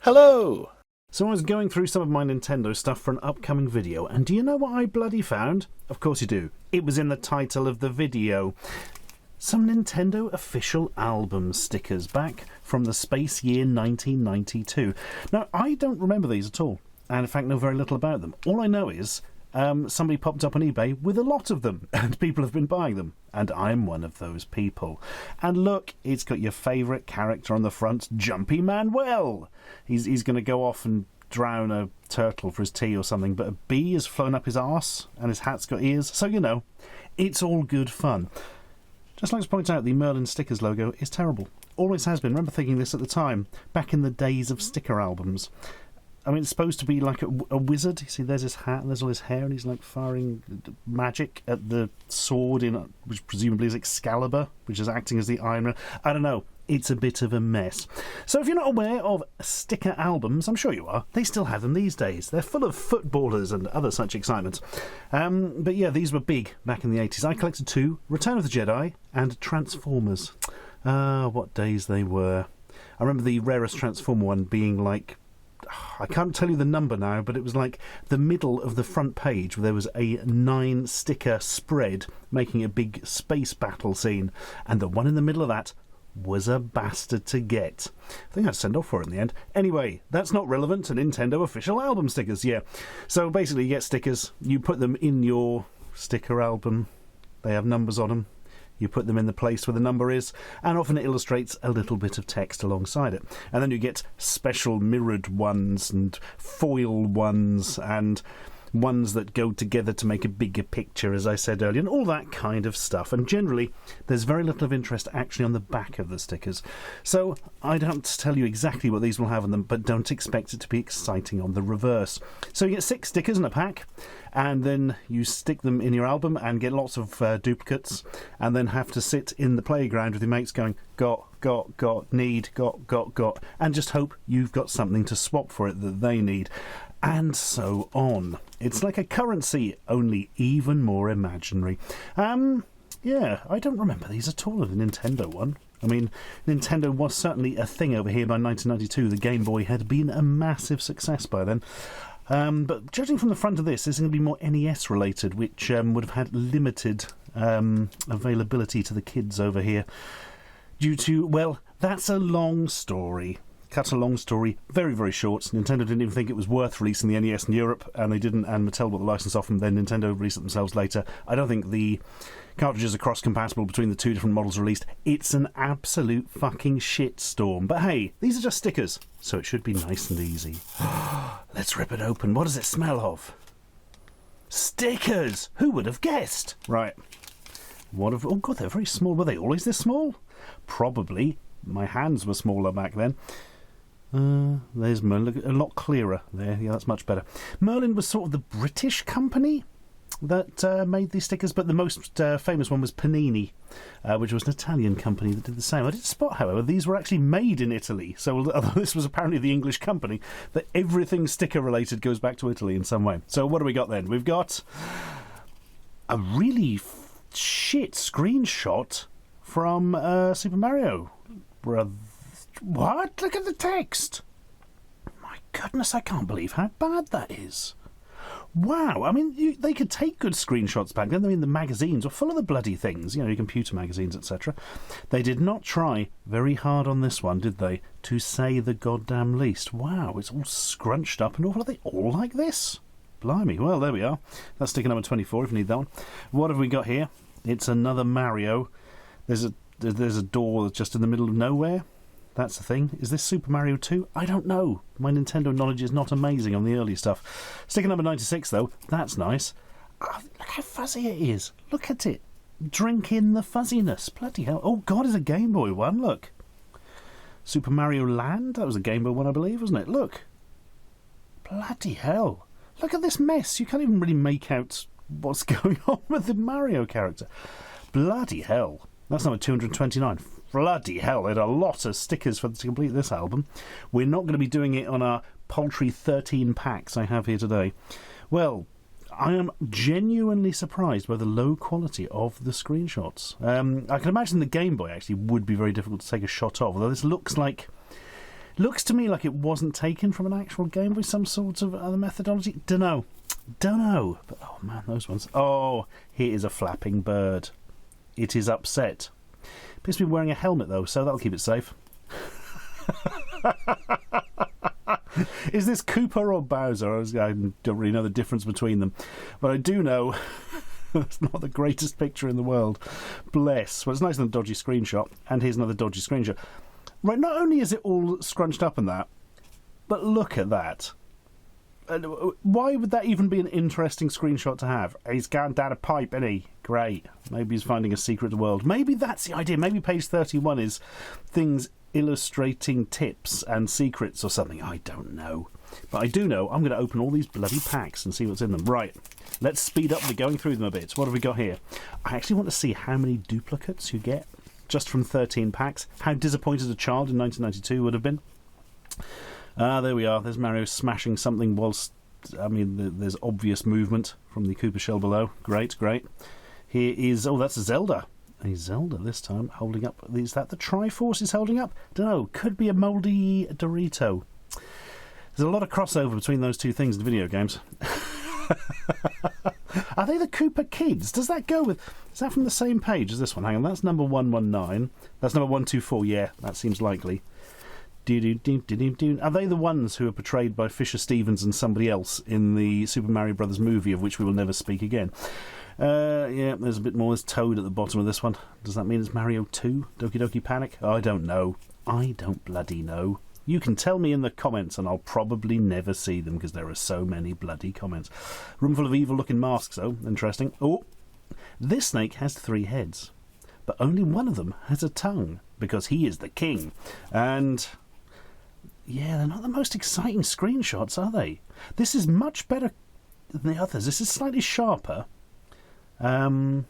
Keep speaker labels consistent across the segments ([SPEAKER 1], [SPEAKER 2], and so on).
[SPEAKER 1] Hello! So I was going through some of my Nintendo stuff for an upcoming video, and do you know what I bloody found? Of course you do. It was in the title of the video. Some Nintendo official album stickers back from the space year 1992. Now, I don't remember these at all, and in fact know very little about them. All I know is somebody popped up on eBay with a lot of them, and people have been buying them, and I'm one of those people. And look, it's got your favourite character on the front, Jumpy Manuel. He's going to go off and drown a turtle for his tea or something, but a bee has flown up his arse, and his hat's got ears, so you know, it's all good fun. Just like to point out, the Merlin Stickers logo is terrible. Always has been. Remember thinking this at the time, back in the days of sticker albums. I mean, it's supposed to be like a wizard. You see, there's his hat and there's all his hair, and he's like firing magic at the sword, which presumably is Excalibur, which is acting as the Iron Man. I don't know. It's a bit of a mess. So if you're not aware of sticker albums, I'm sure you are, they still have them these days. They're full of footballers and other such excitement. But yeah, these were big back in the 80s. I collected two, Return of the Jedi and Transformers. What days they were. I remember the rarest Transformer one being like, I can't tell you the number now, but it was like the middle of the front page where there was a 9 sticker spread making a big space battle scene, and the one in the middle of that was a bastard to get. I think I'd send off for it in the end. Anyway, that's not relevant to Nintendo official album stickers, yeah. So basically you get stickers, you put them in your sticker album, they have numbers on them. You put them in the place where the number is, and often it illustrates a little bit of text alongside it. And then you get special mirrored ones and foil ones and ones that go together to make a bigger picture, as I said earlier, and all that kind of stuff. And generally, there's very little of interest actually on the back of the stickers. So I don't tell you exactly what these will have on them, but don't expect it to be exciting on the reverse. So you get 6 stickers in a pack, and then you stick them in your album and get lots of duplicates, and then have to sit in the playground with your mates going, got, need, got, and just hope you've got something to swap for it that they need. And so on. It's like a currency, only even more imaginary. Yeah, I don't remember these at all of the Nintendo one. I mean, Nintendo was certainly a thing over here by 1992. The Game Boy had been a massive success by then. But judging from the front of this is going to be more NES related, which would have had limited availability to the kids over here. Due to, well, that's a long story. Cut a long story, very, very short. Nintendo didn't even think it was worth releasing the NES in Europe, and they didn't, and Mattel bought the license off them, then Nintendo released it themselves later. I don't think the cartridges are cross-compatible between the two different models released. It's an absolute fucking shitstorm. But hey, these are just stickers, so it should be nice and easy. Let's rip it open. What does it smell of? Stickers! Who would have guessed? Right. Oh god, they're very small. Were they always this small? Probably. My hands were smaller back then. There's Merlin, a lot clearer there. Yeah, that's much better. Merlin was sort of the British company that made these stickers, but the most famous one was Panini, which was an Italian company that did the same. I did spot, however, these were actually made in Italy. So although this was apparently the English company, that everything sticker related goes back to Italy in some way. So what do we got then? We've got a really shit screenshot from Super Mario. What? Look at the text! My goodness, I can't believe how bad that is. Wow, I mean, they could take good screenshots back then. I mean, the magazines were full of the bloody things, you know, your computer magazines, etc. They did not try very hard on this one, did they, to say the goddamn least. Wow, it's all scrunched up and all. Are they all like this? Blimey, well, there we are. That's sticker number 24 if you need that one. What have we got here? It's another Mario. There's a door just in the middle of nowhere. That's the thing. Is this Super Mario 2? I don't know. My Nintendo knowledge is not amazing on the early stuff. Sticker number 96, though. That's nice. Oh, look how fuzzy it is. Look at it. Drink in the fuzziness. Bloody hell. Oh, God, it's a Game Boy one. Look. Super Mario Land? That was a Game Boy one, I believe, wasn't it? Look. Bloody hell. Look at this mess. You can't even really make out what's going on with the Mario character. Bloody hell. That's number 229. Bloody hell, they had a lot of stickers to complete this album. We're not going to be doing it on our paltry 13 packs I have here today. Well, I am genuinely surprised by the low quality of the screenshots. I can imagine the Game Boy actually would be very difficult to take a shot of, although this looks like Looks to me like it wasn't taken from an actual game with some sort of other methodology. Dunno. But, oh man, those ones. Oh, here is a flapping bird. It is upset. Appears to be wearing a helmet, though, so that'll keep it safe. Is this Koopa or Bowser? I don't really know the difference between them. But I do know it's not the greatest picture in the world. Bless. Well, it's nice than a dodgy screenshot. And here's another dodgy screenshot. Right, not only is it all scrunched up and that, but look at that. Why would that even be an interesting screenshot to have? He's going down a pipe, isn't he? Great. Maybe he's finding a secret world. Maybe that's the idea. Maybe page 31 is things illustrating tips and secrets or something. I don't know. But I do know I'm going to open all these bloody packs and see what's in them. Right. Let's speed up the going through them a bit. What have we got here? I actually want to see how many duplicates you get just from 13 packs. How disappointed a child in 1992 would have been. There we are. There's Mario smashing something whilst, there's obvious movement from the Koopa shell below. Great. Here is, that's a Zelda. A Zelda this time, holding up. Is that the Triforce is holding up? Don't know. Could be a mouldy Dorito. There's a lot of crossover between those two things in video games. Are they the Koopa Kids? Does that go with... Is that from the same page as this one? Hang on, that's number 119. That's number 124, yeah, that seems likely. Are they the ones who are portrayed by Fisher Stevens and somebody else in the Super Mario Brothers movie, of which we will never speak again? Yeah, there's a bit more. There's Toad at the bottom of this one. Does that mean it's Mario 2? Doki Doki Panic? I don't know. I don't bloody know. You can tell me in the comments and I'll probably never see them because there are so many bloody comments. Room full of evil-looking masks, though. Interesting. Oh, this snake has 3 heads, but only one of them has a tongue because he is the king. And... yeah, they're not the most exciting screenshots, are they? This is much better than the others. This is slightly sharper. The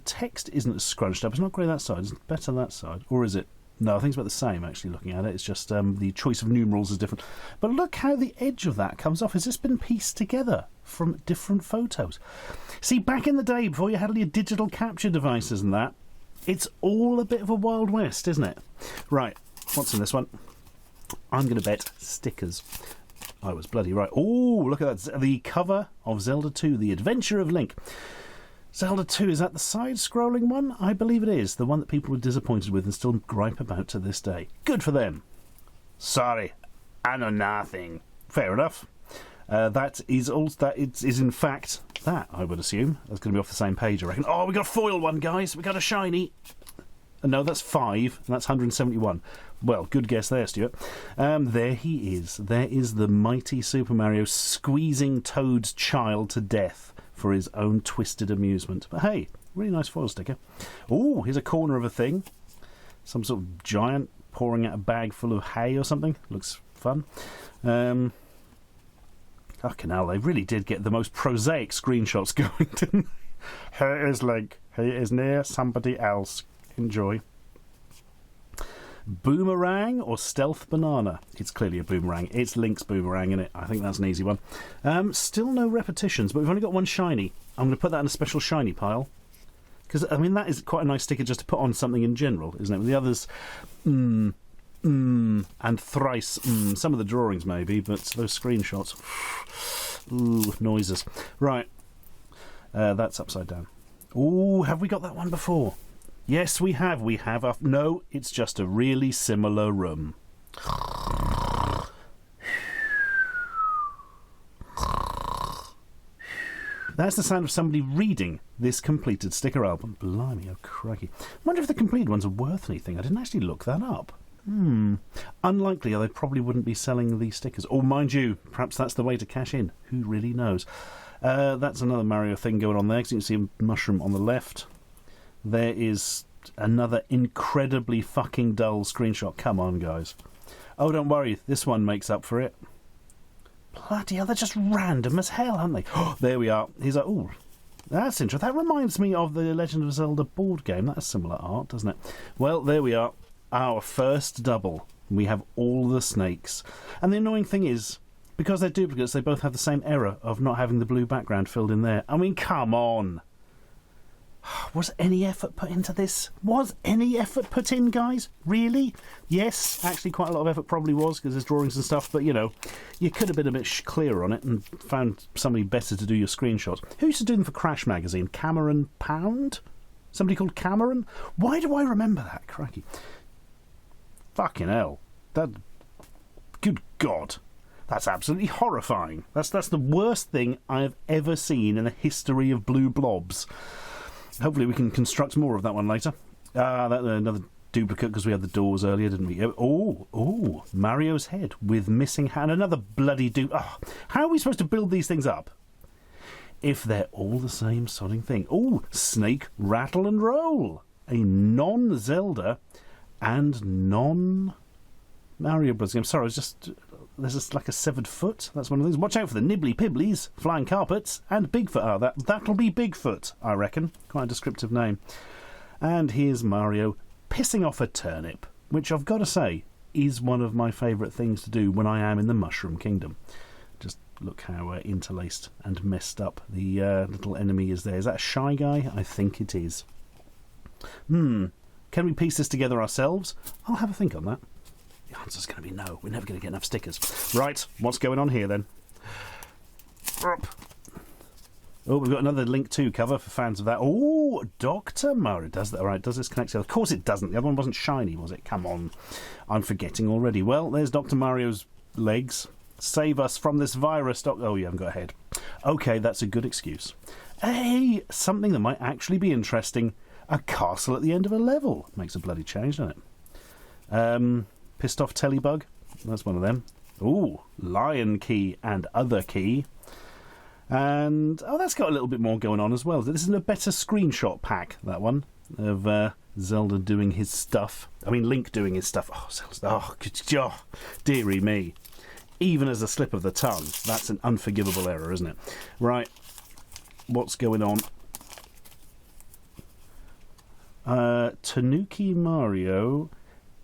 [SPEAKER 1] text isn't as scrunched up. It's not great that side. It's better that side. Or is it? No, I think it's about the same, actually, looking at it. It's just the choice of numerals is different. But look how the edge of that comes off. Has this been pieced together from different photos? See, back in the day, before you had all your digital capture devices and that, it's all a bit of a Wild West, isn't it? Right, what's in this one? I'm going to bet stickers. I was bloody right. Oh, look at that. The cover of Zelda 2, The Adventure of Link. Zelda 2, is that the side-scrolling one? I believe it is. The one that people were disappointed with and still gripe about to this day. Good for them. Sorry, I know nothing. Fair enough. That is in fact that, I would assume. That's going to be off the same page, I reckon. Oh, we got a foil one, guys. We got a shiny. No, that's 5, and that's 171. Well, good guess there, Stuart. There he is. There is the mighty Super Mario squeezing Toad's child to death for his own twisted amusement. But hey, really nice foil sticker. Oh, here's a corner of a thing. Some sort of giant pouring out a bag full of hay or something. Looks fun. Fucking hell, they really did get the most prosaic screenshots going, didn't they? Here is Link. He is near somebody else. Enjoy. Boomerang or stealth banana? It's clearly a boomerang. It's Link's boomerang, isn't it? I think that's an easy one. Still no repetitions, but we've only got one shiny. I'm going to put that in a special shiny pile. Because, that is quite a nice sticker just to put on something in general, isn't it? With the others, and thrice, some of the drawings maybe, but those screenshots, ooh, noises. Right, that's upside down. Ooh, have we got that one before? Yes, we have. We have a... No, it's just a really similar room. That's the sound of somebody reading this completed sticker album. Blimey, oh crikey. I wonder if the complete ones are worth anything. I didn't actually look that up. Unlikely, they probably wouldn't be selling these stickers. Or, mind you, perhaps that's the way to cash in. Who really knows? That's another Mario thing going on there. You can see a mushroom on the left. There is another incredibly fucking dull screenshot. Come on, guys. Oh, don't worry. This one makes up for it. Bloody hell, they're just random as hell, aren't they? Oh, there we are. He's like, oh, that's interesting. That reminds me of the Legend of Zelda board game. That's similar art, doesn't it? Well, there we are. Our first double. We have all the snakes. And the annoying thing is, because they're duplicates, they both have the same error of not having the blue background filled in there. I mean, come on. Was any effort put into this? Was any effort put in, guys? Really? Yes, actually quite a lot of effort probably was, because there's drawings and stuff, but, you know, you could have been a bit clearer on it and found somebody better to do your screenshots. Who used to do them for Crash Magazine? Cameron Pound? Somebody called Cameron? Why do I remember that? Crikey. Fucking hell. That... Good God. That's absolutely horrifying. That's the worst thing I have ever seen in the history of blue blobs. Hopefully we can construct more of that one later. Another duplicate because we had the doors earlier, didn't we? Oh, Mario's head with missing hand. Another bloody how are we supposed to build these things up if they're all the same sodding thing? Oh, Snake, Rattle and Roll. A non-Zelda and non-Mario Bros. I'm sorry, there's just like a severed foot. That's one of those. Watch out for the nibbly pibblies, flying carpets, and Bigfoot. That'll be Bigfoot, I reckon. Quite a descriptive name. And here's Mario pissing off a turnip, which I've got to say is one of my favourite things to do when I am in the Mushroom Kingdom. Just look how interlaced and messed up the little enemy is there. Is that a Shy Guy? I think it is. Can we piece this together ourselves? I'll have a think on that. The answer's going to be no. We're never going to get enough stickers. Right, what's going on here then? Oh, we've got another Link 2 cover for fans of that. Oh, Dr. Mario. Does that right? Does this connect? Of course it doesn't. The other one wasn't shiny, was it? Come on. I'm forgetting already. Well, there's Dr. Mario's legs. Save us from this virus. Oh, you haven't got a head. Okay, that's a good excuse. Hey, something that might actually be interesting. A castle at the end of a level. Makes a bloody change, doesn't it? Pissed off Tellybug. That's one of them. Ooh, Lion Key and Other Key. And, that's got a little bit more going on as well. This is a better screenshot pack, that one, of Zelda doing his stuff. I mean, Link doing his stuff. Oh, Zelda. Dearie me. Even as a slip of the tongue. That's an unforgivable error, isn't it? Right. What's going on? Tanuki Mario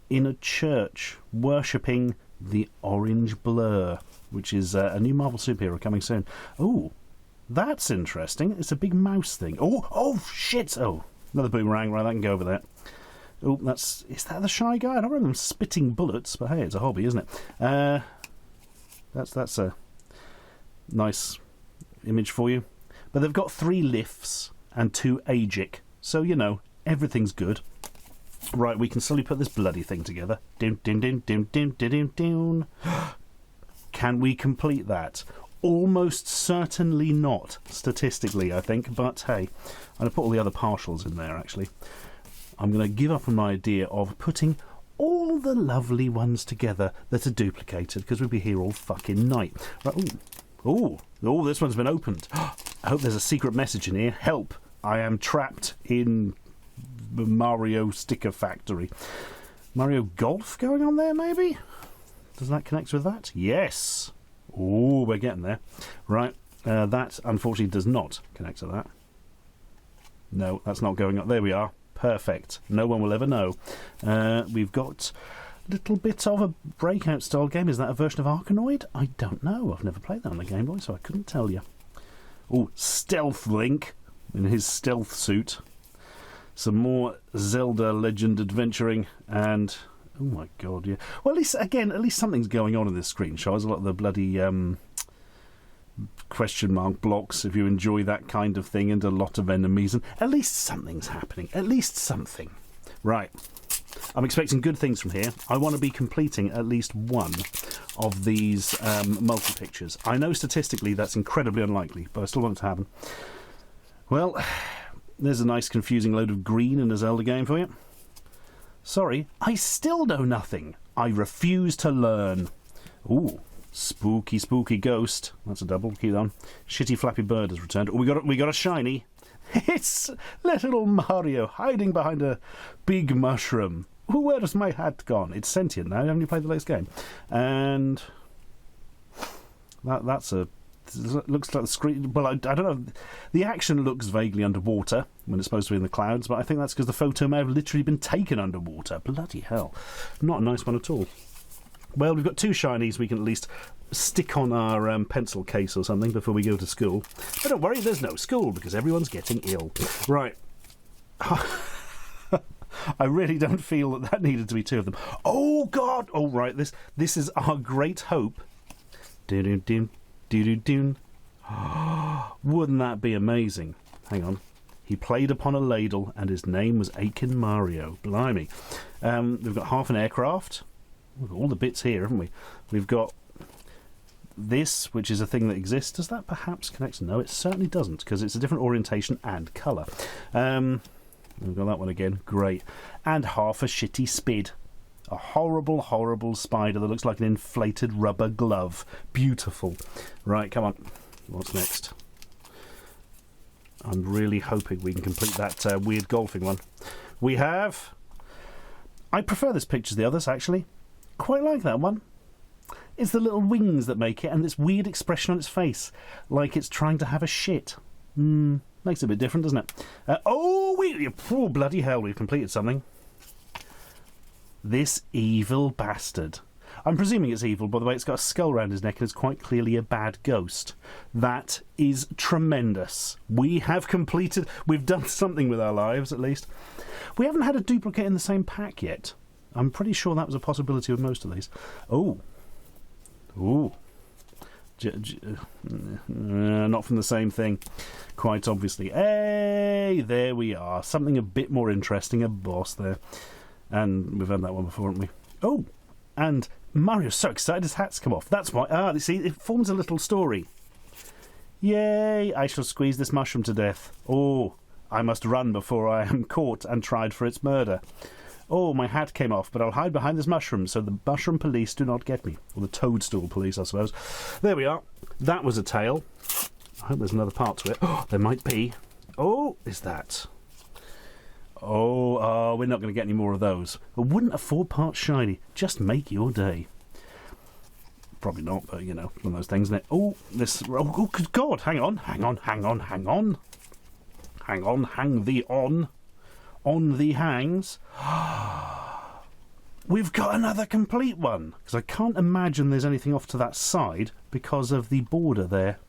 [SPEAKER 1] in a church worshipping the orange blur, which is a new Marvel superhero coming soon. Oh, that's interesting. It's a big mouse thing. Oh, shit. Oh, another boomerang. Right, that can go over there. Oh, is that the Shy Guy? I don't remember them spitting bullets, but hey, it's a hobby, isn't it? That's a nice image for you. But they've got 3 lifts and 2 Agic, so, you know, everything's good. Right, we can slowly put this bloody thing together. Doon, doon, doon, doon, doon, doon, doon. Can we complete that? Almost certainly not, statistically, I think. But, hey, I'm going to put all the other partials in there, actually. I'm going to give up on my idea of putting all the lovely ones together that are duplicated, because we'll be here all fucking night. Right, oh, this one's been opened. I hope there's a secret message in here. Help, I am trapped in the Mario sticker factory. Mario Golf going on there, maybe? Does that connect with that? Yes. Oh, we're getting there. Right, that unfortunately does not connect to that. No, that's not going up. There we are. Perfect. No one will ever know. We've got a little bit of a Breakout style game. Is that a version of Arkanoid? I don't know. I've never played that on the Game Boy, so I couldn't tell you. Oh, Stealth Link in his stealth suit. Some more Zelda Legend adventuring, and oh my god, yeah. Well, at least something's going on in this screenshot. There's a lot of the bloody question mark blocks, if you enjoy that kind of thing, and a lot of enemies, and at least something's happening. At least something. Right. I'm expecting good things from here. I want to be completing at least one of these multi-pictures. I know statistically that's incredibly unlikely, but I still want it to happen. Well, there's a nice confusing load of green in a Zelda game for you. Sorry, I still know nothing. I refuse to learn. Ooh, spooky, spooky ghost. That's a double. Keep on. Shitty Flappy Bird has returned. Oh, we got a shiny. It's little Mario hiding behind a big mushroom. Ooh, where has my hat gone? It's sentient now. Haven't you played the latest game? And that's a... looks like the screen... Well, I don't know. The action looks vaguely underwater when it's supposed to be in the clouds, but I think that's because the photo may have literally been taken underwater. Bloody hell. Not a nice one at all. Well, we've got 2 shinies we can at least stick on our pencil case or something before we go to school. But don't worry, there's no school because everyone's getting ill. Right. I really don't feel that needed to be two of them. Oh, God! Oh, right, this is our great hope. Do-do-doon, do-do-doon. Wouldn't that be amazing? Hang on. He played upon a ladle, and his name was Aiken Mario. Blimey. We've got half an aircraft. We've got all the bits here, haven't we? We've got this, which is a thing that exists. Does that perhaps connect? No, it certainly doesn't, because it's a different orientation and colour. We've got that one again. Great. And half a shitty spid. A horrible, horrible spider that looks like an inflated rubber glove. Beautiful. Right, come on. What's next? I'm really hoping we can complete that weird golfing one. We have... I prefer this picture to the others, actually. Quite like that one. It's the little wings that make it, and this weird expression on its face, like it's trying to have a shit. Makes it a bit different, doesn't it? Oh, bloody hell, we've completed something. This evil bastard. I'm presuming it's evil, by the way. It's got a skull around his neck and is quite clearly a bad ghost. That is tremendous. We have completed... We've done something with our lives, at least. We haven't had a duplicate in the same pack yet. I'm pretty sure that was a possibility with most of these. Oh. Ooh. Not from the same thing, quite obviously. Hey, there we are. Something a bit more interesting. A boss there. And we've had that one before, haven't we? Oh, and Mario's so excited his hat's come off. That's why. You see, it forms a little story. Yay, I shall squeeze this mushroom to death. Oh, I must run before I am caught and tried for its murder. Oh, my hat came off, but I'll hide behind this mushroom so the mushroom police do not get me. Or the toadstool police, I suppose. There we are. That was a tale. I hope there's another part to it. Oh, there might be. Oh, is that? Oh, we're not going to get any more of those. But wouldn't a 4-part shiny just make your day? Probably not, but, you know, one of those things, isn't it? Oh, this... Oh, good God. Hang on. Hang thee on. On the hangs. We've got another complete one, because I can't imagine there's anything off to that side because of the border there.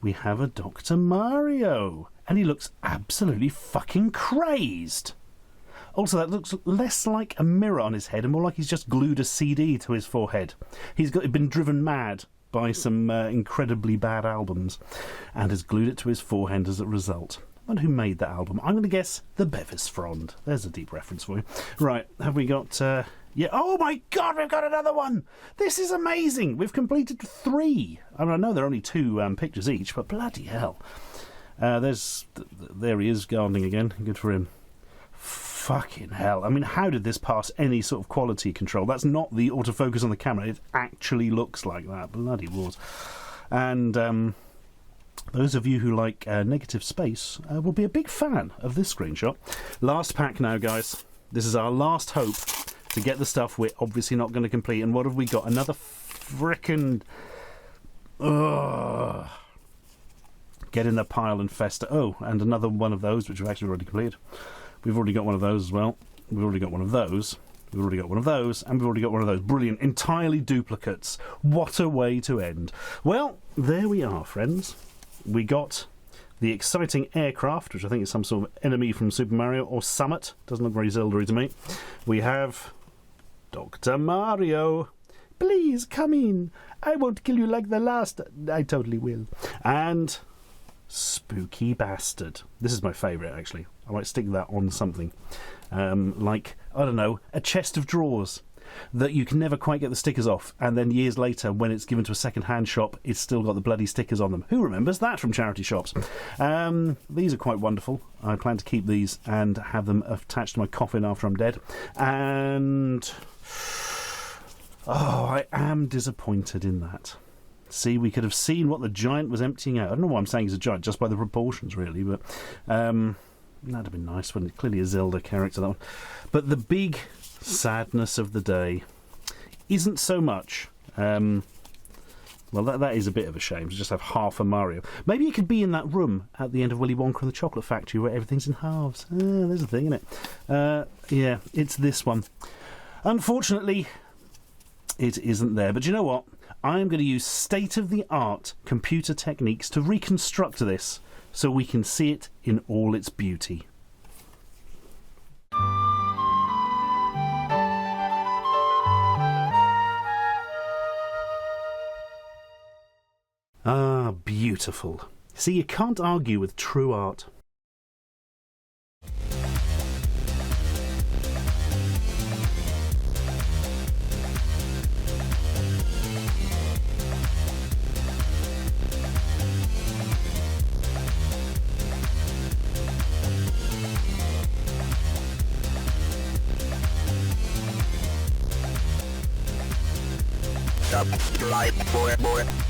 [SPEAKER 1] We have a Dr. Mario, and he looks absolutely fucking crazed. Also, that looks less like a mirror on his head and more like he's just glued a CD to his forehead. He's been driven mad by some incredibly bad albums and has glued it to his forehead as a result. I wonder who made that album. I'm going to guess the Bevis Frond. There's a deep reference for you. Right, have we got... yeah. Oh my God, we've got another one! This is amazing! We've completed 3. I mean, I know there are only 2 pictures each, but bloody hell. There he is, gardening again. Good for him. Fucking hell. I mean, how did this pass any sort of quality control? That's not the autofocus on the camera. It actually looks like that. Bloody wars. And... those of you who like negative space will be a big fan of this screenshot. Last pack now, guys. This is our last hope to get the stuff we're obviously not going to complete. And what have we got? Another frickin'... Get in the pile and fester. Oh, and another one of those, which we've actually already completed. We've already got one of those as well. We've already got one of those. We've already got one of those, and we've already got one of those. Brilliant. Entirely duplicates. What a way to end. Well, there we are, friends. We got the exciting aircraft, which I think is some sort of enemy from Super Mario, or Summit. Doesn't look very Zelda-y to me. We have Dr. Mario. Please, come in. I won't kill you like the last... I totally will. And Spooky Bastard. This is my favourite, actually. I might stick that on something. Like, I don't know, a chest of drawers that you can never quite get the stickers off, and then years later when it's given to a second-hand shop it's still got the bloody stickers on them. Who remembers that from charity shops? These are quite wonderful. I plan to keep these and have them attached to my coffin after I'm dead. And I am disappointed in that. See, we could have seen what the giant was emptying out. I don't know why I'm saying he's a giant, just by the proportions really, but that'd have been nice, wouldn't it? Clearly a Zelda character, that one. But the big sadness of the day isn't so much well, that is a bit of a shame to just have half a Mario. Maybe it could be in that room at the end of Willy Wonka and the Chocolate Factory where everything's in halves. There's a thing, isn't it? Yeah, it's this one. Unfortunately, it isn't there. But you know what? I'm going to use state-of-the-art computer techniques to reconstruct this so we can see it in all its beauty. Ah, beautiful. See, you can't argue with true art.
[SPEAKER 2] Subscribe for more.